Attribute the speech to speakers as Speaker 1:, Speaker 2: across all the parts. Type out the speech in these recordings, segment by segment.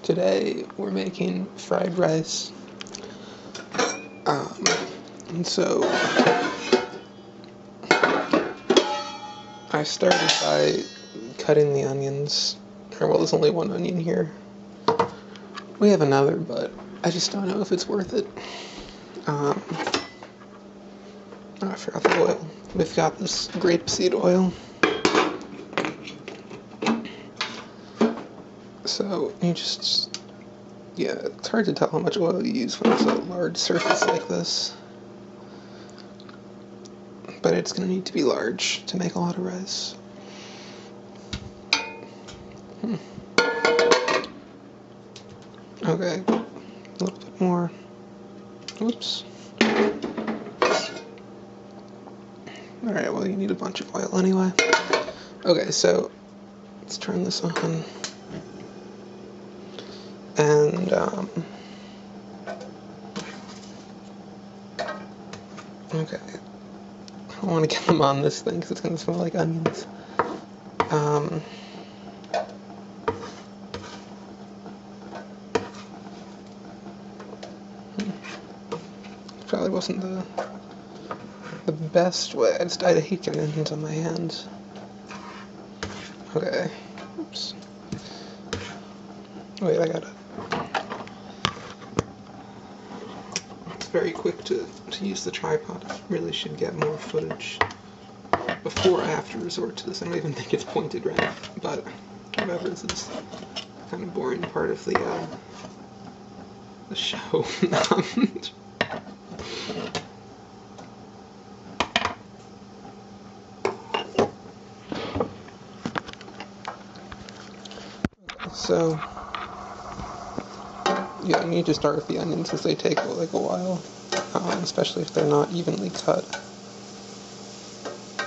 Speaker 1: Today we're making fried rice. And so I started by cutting the onions. Or, well, there's only one onion here. We have another, but I just don't know if it's worth it. Oh, I forgot the oil. We've got this grapeseed oil. So you just, yeah, it's hard to tell how much oil you use when it's a large surface like this. But it's going to need to be large to make a lot of rice. Okay, a little bit more. Oops. Alright, well, you need a bunch of oil anyway. Okay, so let's turn this on. And, okay. I don't want to get them on this thing because it's going to smell like onions. Probably wasn't the best way. I hate getting onions on my hands. Okay. Oops. Wait, I gotta. It's very quick to use the tripod. I really should get more footage before I have to resort to this. I don't even think it's pointed right, but whatever. This is kind of boring part of the show. So, yeah, you need to start with the onions because they take like a while, especially if they're not evenly cut.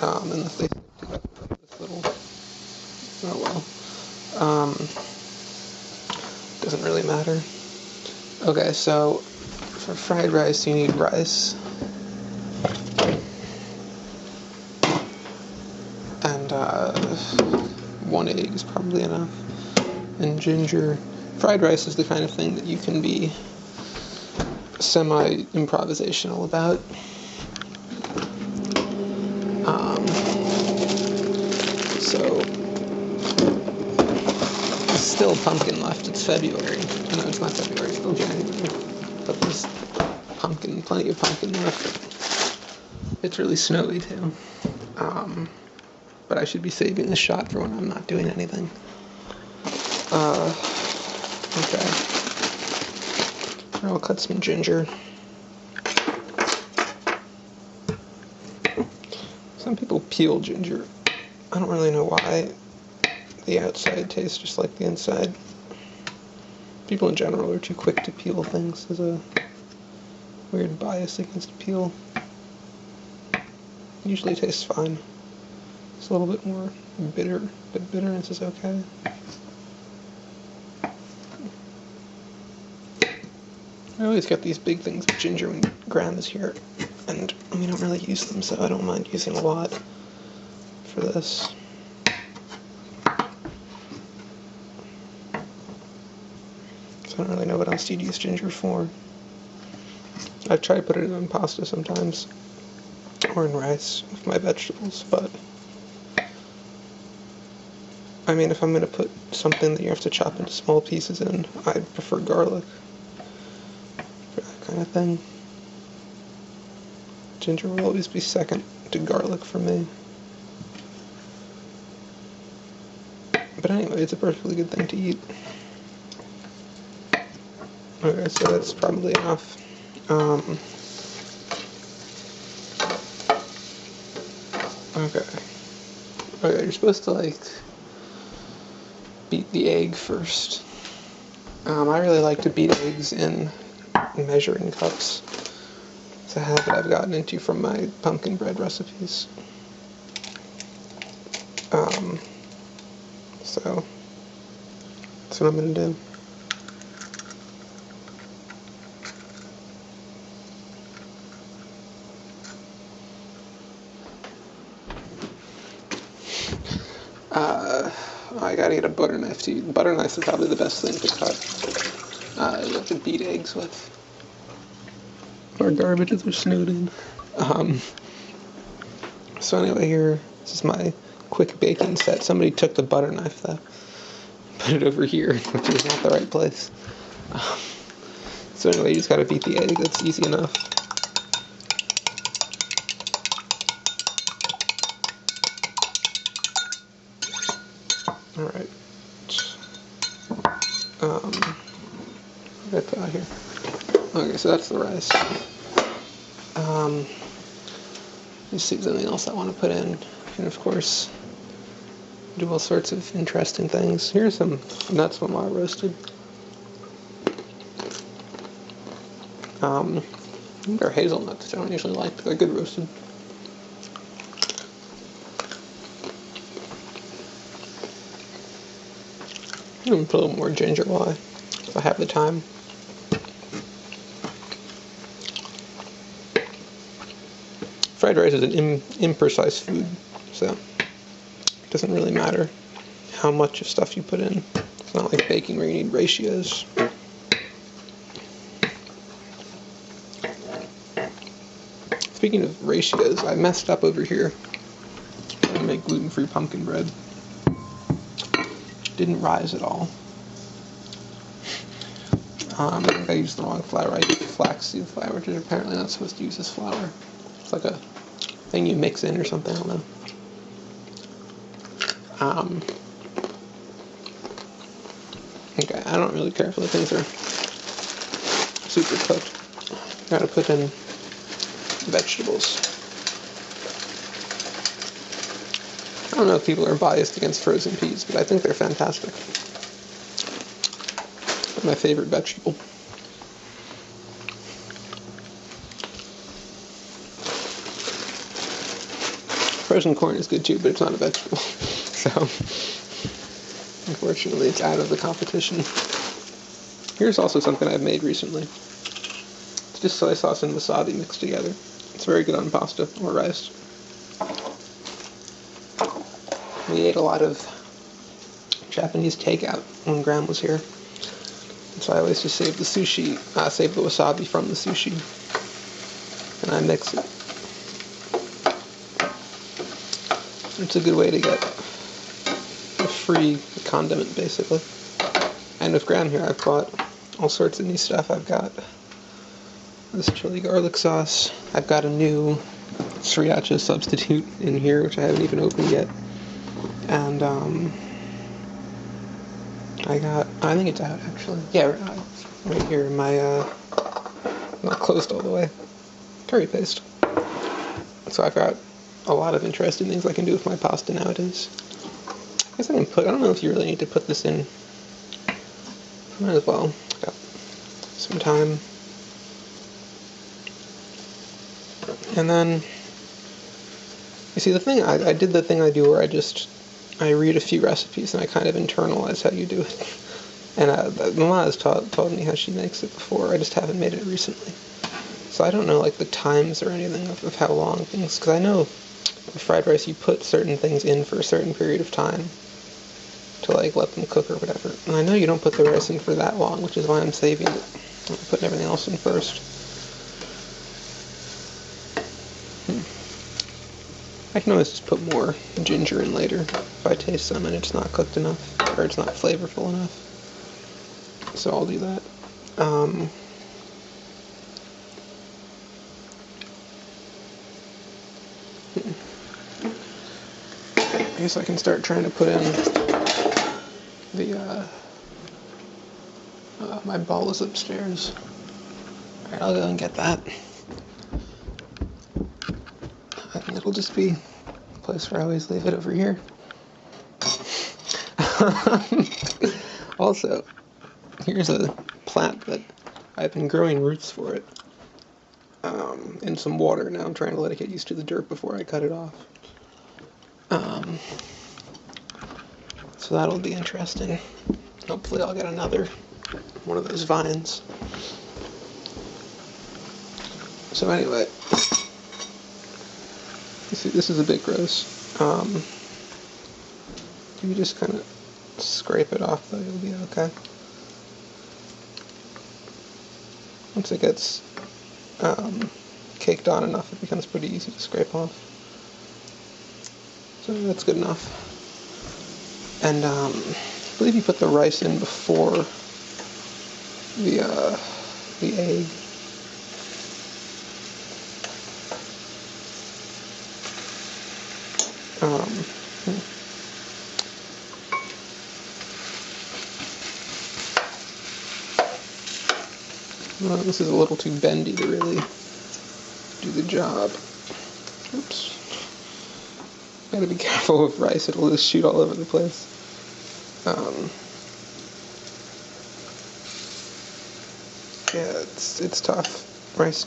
Speaker 1: And if they stick together like this little, oh well, doesn't really matter. Okay, so for fried rice you need rice, and 1 egg is probably enough. And ginger. Fried rice is the kind of thing that you can be semi-improvisational about. So, there's still pumpkin left. It's February. No, it's not February, it's still January. But there's plenty of pumpkin left. It's really snowy, too. But I should be saving this shot for when I'm not doing anything. Okay. I'll cut some ginger. Some people peel ginger. I don't really know why. The outside tastes just like the inside. People in general are too quick to peel things. There's a weird bias against peel. Usually tastes fine. It's a little bit more bitter, but bitterness is okay. I always get these big things of ginger when Graham is here, and we don't really use them, so I don't mind using a lot for this. So I don't really know what else you'd use ginger for. I've tried putting it on pasta sometimes, or in rice with my vegetables, but I mean, if I'm going to put something that you have to chop into small pieces in, I'd prefer garlic. Kind of thing. Ginger will always be second to garlic for me. But anyway, it's a perfectly good thing to eat. Okay, so that's probably enough. Okay, you're supposed to, like, beat the egg first. I really like to beat eggs in measuring cups. It's a habit I've gotten into from my pumpkin bread recipes. So that's what I'm gonna do. I gotta get a butter knife too. Butter knife is probably the best thing to cut. You have to beat eggs with. Our garbages are snowed in. So anyway, here, this is my quick baking set. Somebody took the butter knife though, put it over here, which is not the right place. So anyway, you just gotta beat the egg. That's easy enough. All right. What did I put out here? Okay, so that's the rice. Let's see if there's anything else I want to put in. And of course, do all sorts of interesting things. Here's some nuts from I roasted. They're hazelnuts, which I don't usually like, but they're good roasted. I'm going to put a little more ginger while I have the time. Fried rice is an imprecise food, so it doesn't really matter how much of stuff you put in. It's not like baking where you need ratios. Speaking of ratios, I messed up over here. I make gluten-free pumpkin bread. Didn't rise at all. I think I used the wrong flour. I used flaxseed flour, which is apparently not supposed to use as flour. It's like a thing you mix in or something, I don't know. Okay, I don't really care if the things are super cooked. Gotta put in vegetables. I don't know if people are biased against frozen peas, but I think they're fantastic. They're my favorite vegetable. Frozen corn is good too, but it's not a vegetable. So, unfortunately, it's out of the competition. Here's also something I've made recently. It's just soy sauce and wasabi mixed together. It's very good on pasta or rice. We ate a lot of Japanese takeout when Graham was here. So I always just save the sushi, save the wasabi from the sushi, and I mix it. It's a good way to get a free condiment, basically. And with Graham here, I've bought all sorts of new stuff. I've got this chili garlic sauce. I've got a new sriracha substitute in here, which I haven't even opened yet. And I think it's out actually. Yeah, right here in my, not closed all the way, curry paste. So I've got a lot of interesting things I can do with my pasta nowadays. I guess I don't know if you really need to put this in. Might as well. Got some time. And then, you see, the thing, I did the thing I do where I read a few recipes and I kind of internalize how you do it. And Mama has told me how she makes it before, I just haven't made it recently. So I don't know, like, the times or anything of how long things, because I know with fried rice you put certain things in for a certain period of time to, like, let them cook or whatever. And I know you don't put the rice in for that long, which is why I'm saving it. I'm putting everything else in first. I can always just put more ginger in later if I taste some and it's not cooked enough, or it's not flavorful enough. So I'll do that. I guess I can start trying to put in the, my ball is upstairs. Alright, I'll go and get that. And it'll just be the place where I always leave it over here. Also, here's a plant that I've been growing roots for it in some water. Now I'm trying to let it get used to the dirt before I cut it off. So that'll be interesting. Hopefully I'll get another one of those vines. So anyway, you see, this is a bit gross. You just kind of scrape it off, though, you'll be okay. Once it gets caked on enough, it becomes pretty easy to scrape off. So that's good enough. And I believe you put the rice in before the egg. Well, this is a little too bendy to really do the job. Oops. Gotta be careful with rice, it'll just shoot all over the place. Yeah, it's tough. Rice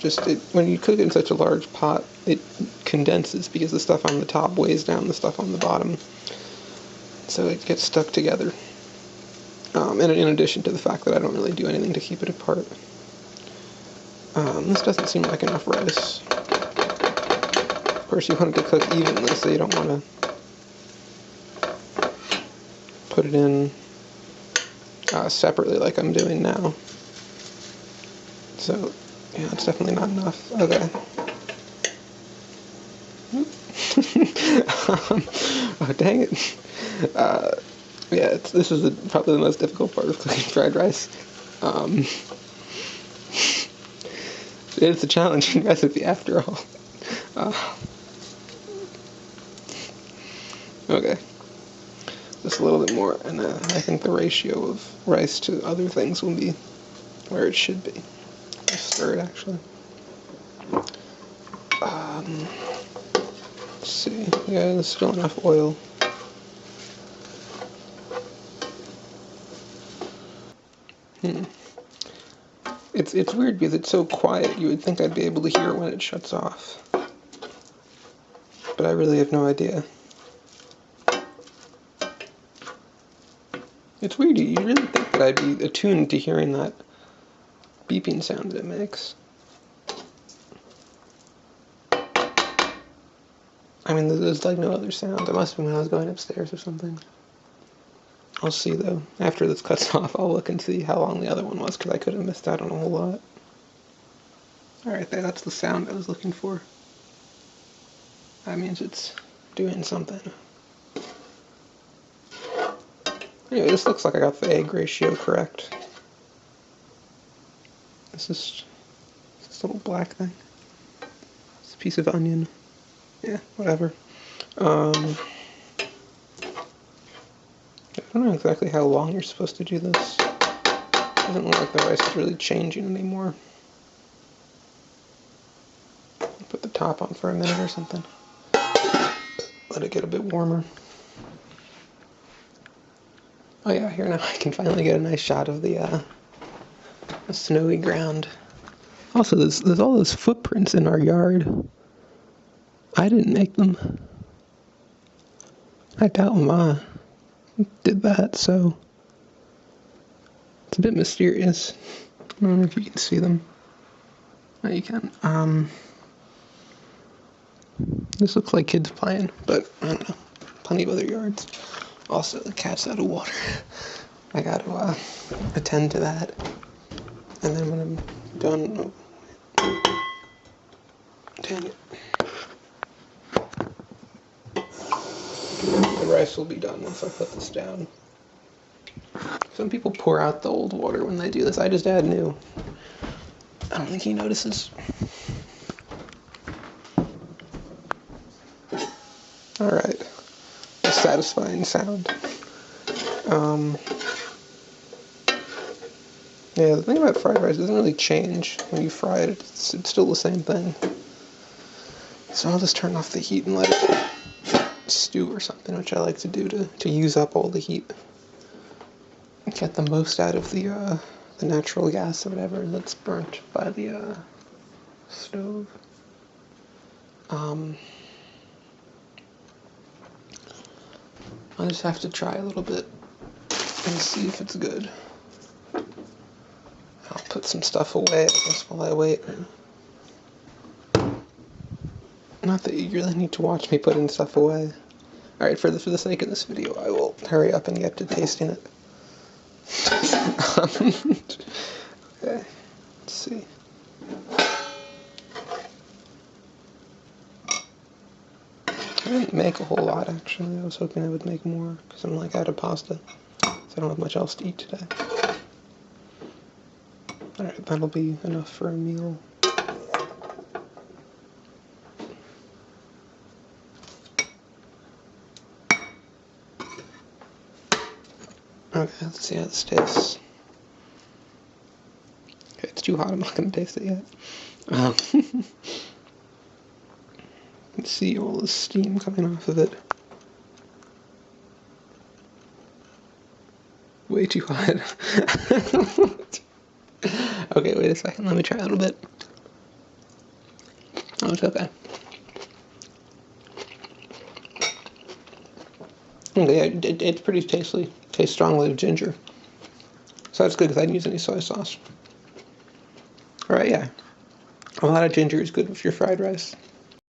Speaker 1: when you cook it in such a large pot, it condenses because the stuff on the top weighs down the stuff on the bottom. So it gets stuck together. And in addition to the fact that I don't really do anything to keep it apart. This doesn't seem like enough rice. Of course, you want it to cook evenly, so you don't want to put it in separately like I'm doing now. So, yeah, it's definitely not enough. Okay. Oh, dang it. Yeah, this is probably the most difficult part of cooking fried rice. It's a challenging recipe after all. Okay. Just a little bit more, and I think the ratio of rice to other things will be where it should be. I'll stir it, actually. Let's see. Yeah, there's still enough oil. It's weird because it's so quiet. You would think I'd be able to hear when it shuts off. But I really have no idea. It's weird. You really think that I'd be attuned to hearing that beeping sound that it makes. I mean, there's like no other sound. It must have been when I was going upstairs or something. I'll see, though. After this cuts off, I'll look and see how long the other one was, because I could have missed out on a whole lot. Alright, that's the sound I was looking for. That means it's doing something. Anyway, this looks like I got the egg ratio correct. This little black thing. It's a piece of onion. Yeah, whatever. I don't know exactly how long you're supposed to do this. It doesn't look like the rice is really changing anymore. Put the top on for a minute or something. Let it get a bit warmer. Oh yeah, here now I can finally get a nice shot of the snowy ground. Also, there's all those footprints in our yard. I didn't make them. I doubt Ma did that, so it's a bit mysterious. I don't know if you can see them. No, you can. This looks like kids playing, but I don't know. Plenty of other yards. Also, the cat's out of water. I gotta attend to that. And then when I'm done... Oh, dang it. The rice will be done once I put this down. Some people pour out the old water when they do this. I just add new. I don't think he notices. Alright. A satisfying sound. Yeah, the thing about fried rice doesn't really change when you fry it. It's still the same thing. So I'll just turn off the heat and let it stew or something, which I like to do to use up all the heat. Get the most out of the natural gas or whatever that's burnt by the stove. I'll just have to try a little bit and see if it's good. I'll put some stuff away, I guess, while I wait. Not that you really need to watch me putting stuff away. Alright, for the sake of this video, I will hurry up and get to tasting it. Okay, let's see. I didn't make a whole lot, actually. I was hoping I would make more, because I'm like out of pasta, so I don't have much else to eat today. Alright, that'll be enough for a meal. Okay, let's see how this tastes. Okay, it's too hot, I'm not going to taste it yet. You can see all the steam coming off of it. Way too hot. Okay, wait a second, let me try a little bit. Oh, it's okay. Okay, yeah, it's pretty tasty. Tastes strongly of ginger. So that's good because I didn't use any soy sauce. Alright, yeah. A lot of ginger is good with your fried rice.